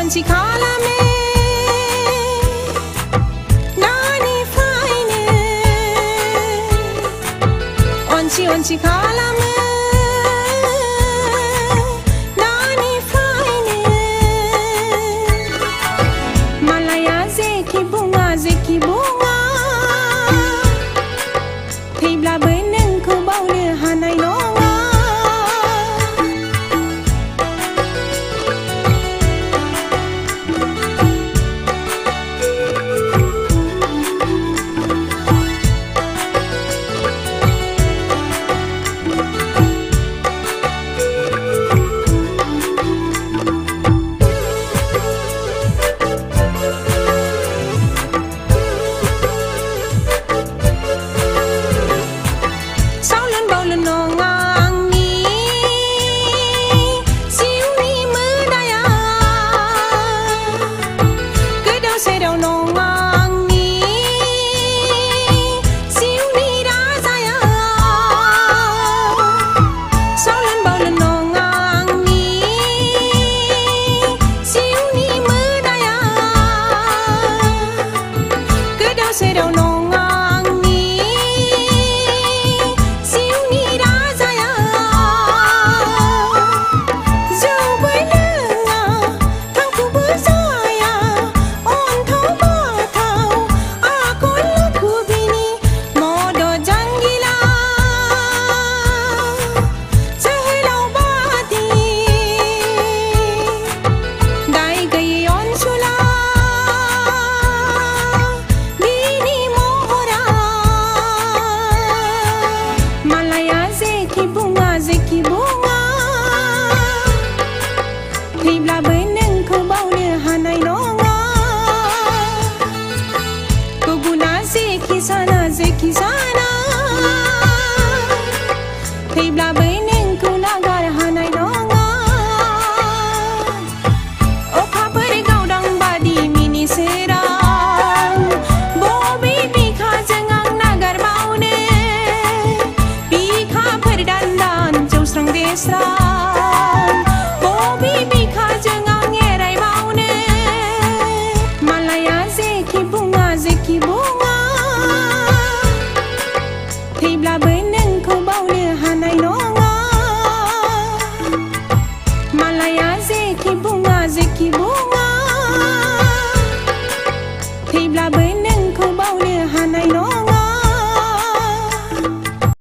Onci kalame nani fine onci kalame nani fine malaya zeki bunga thibla beneng ko baule hanai nonga Sedau nongang ni siu ni razaya jauh belenga aku bersaya on thau batau aku laku bini modo janggila sehelau bati dai gai on sula thibla beneng ko baule hanai nonga ko guna zeki sana thibla beneng ko nagar hanai nonga o khabar gaudang badi mini serang bobi bikha jangang nagar baune bikha perdandan jausrang desrang thibla beneng ko baule hanai nonga malaya zeki bunga